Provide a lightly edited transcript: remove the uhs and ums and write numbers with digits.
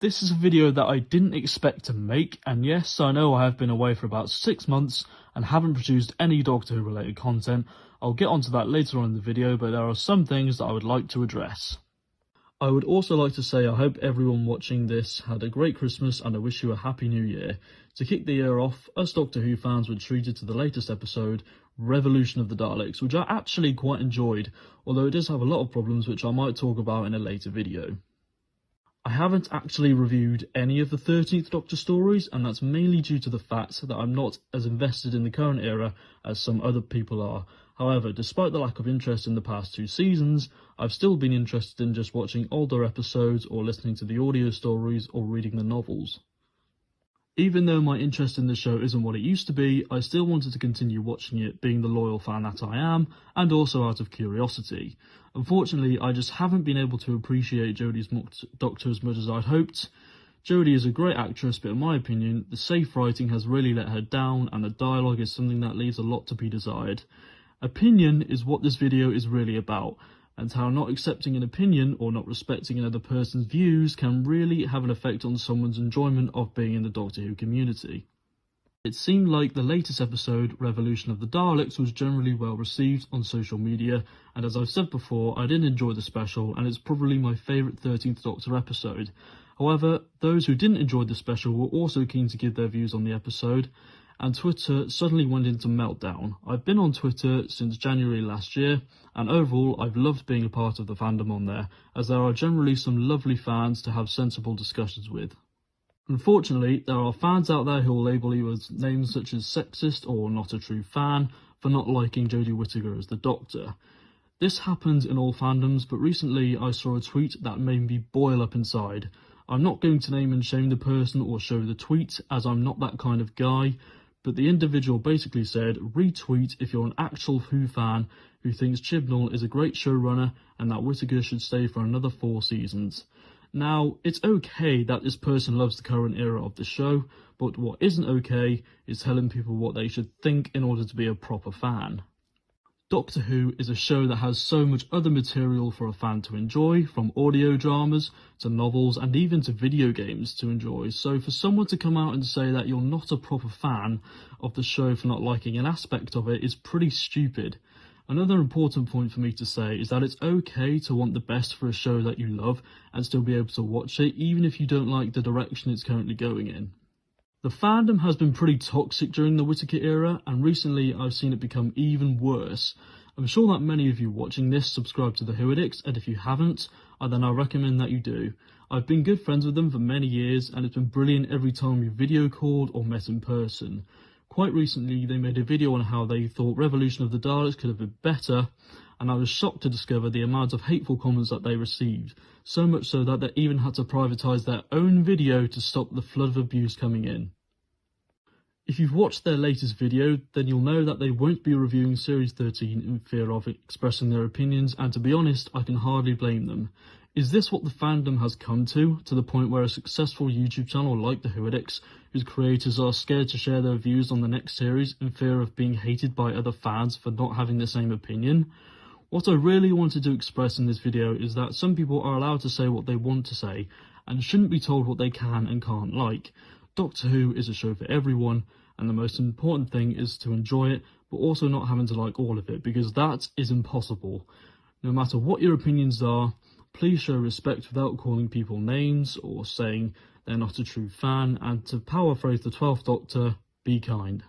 This is a video that I didn't expect to make, and yes, I know I have been away for about 6 months and haven't produced any Doctor Who related content. I'll get onto that later on in the video, but there are some things that I would like to address. I would also like to say I hope everyone watching this had a great Christmas and I wish you a happy new year. To kick the year off, us Doctor Who fans were treated to the latest episode, Revolution of the Daleks, which I actually quite enjoyed, although it does have a lot of problems which I might talk about in a later video. I haven't actually reviewed any of the 13th Doctor stories, and that's mainly due to the fact that I'm not as invested in the current era as some other people are. However, despite the lack of interest in the past 2 seasons, I've still been interested in just watching older episodes or listening to the audio stories or reading the novels. Even though my interest in the show isn't what it used to be, I still wanted to continue watching it, being the loyal fan that I am, and also out of curiosity. Unfortunately, I just haven't been able to appreciate Jodie's Doctor as much as I'd hoped. Jodie is a great actress, but in my opinion, the safe writing has really let her down, and the dialogue is something that leaves a lot to be desired. Opinion is what this video is really about, and how not accepting an opinion or not respecting another person's views can really have an effect on someone's enjoyment of being in the Doctor Who community. It seemed like the latest episode, Revolution of the Daleks, was generally well received on social media, and as I've said before, I did enjoy the special, and it's probably my favourite 13th Doctor episode. However, those who didn't enjoy the special were also keen to give their views on the episode, and Twitter suddenly went into meltdown. I've been on Twitter since January last year, and overall I've loved being a part of the fandom on there, as there are generally some lovely fans to have sensible discussions with. Unfortunately, there are fans out there who will label you as names such as sexist or not a true fan for not liking Jodie Whittaker as the Doctor. This happens in all fandoms, but recently I saw a tweet that made me boil up inside. I'm not going to name and shame the person or show the tweet, as I'm not that kind of guy, but the individual basically said, retweet if you're an actual Who fan who thinks Chibnall is a great showrunner and that Whittaker should stay for another 4 seasons. Now, it's okay that this person loves the current era of the show, but what isn't okay is telling people what they should think in order to be a proper fan. Doctor Who is a show that has so much other material for a fan to enjoy, from audio dramas to novels and even to video games to enjoy, so for someone to come out and say that you're not a proper fan of the show for not liking an aspect of it is pretty stupid. Another important point for me to say is that it's okay to want the best for a show that you love and still be able to watch it even if you don't like the direction it's currently going in. The fandom has been pretty toxic during the Whittaker era, and recently I've seen it become even worse. I'm sure that many of you watching this subscribe to the Who Addicts, and if you haven't, then I recommend that you do. I've been good friends with them for many years, and it's been brilliant every time we video called or met in person. Quite recently, they made a video on how they thought Revolution of the Daleks could have been better, and I was shocked to discover the amount of hateful comments that they received, so much so that they even had to privatise their own video to stop the flood of abuse coming in. If you've watched their latest video, then you'll know that they won't be reviewing Series 13 in fear of expressing their opinions, and to be honest, I can hardly blame them. Is this what the fandom has come to the point where a successful YouTube channel like the Who Addicts, whose creators are scared to share their views on the next series in fear of being hated by other fans for not having the same opinion? What I really wanted to express in this video is that some people are allowed to say what they want to say, and shouldn't be told what they can and can't like. Doctor Who is a show for everyone, and the most important thing is to enjoy it, but also not having to like all of it, because that is impossible. No matter what your opinions are, please show respect without calling people names or saying they're not a true fan, and to paraphrase the 12th Doctor, be kind.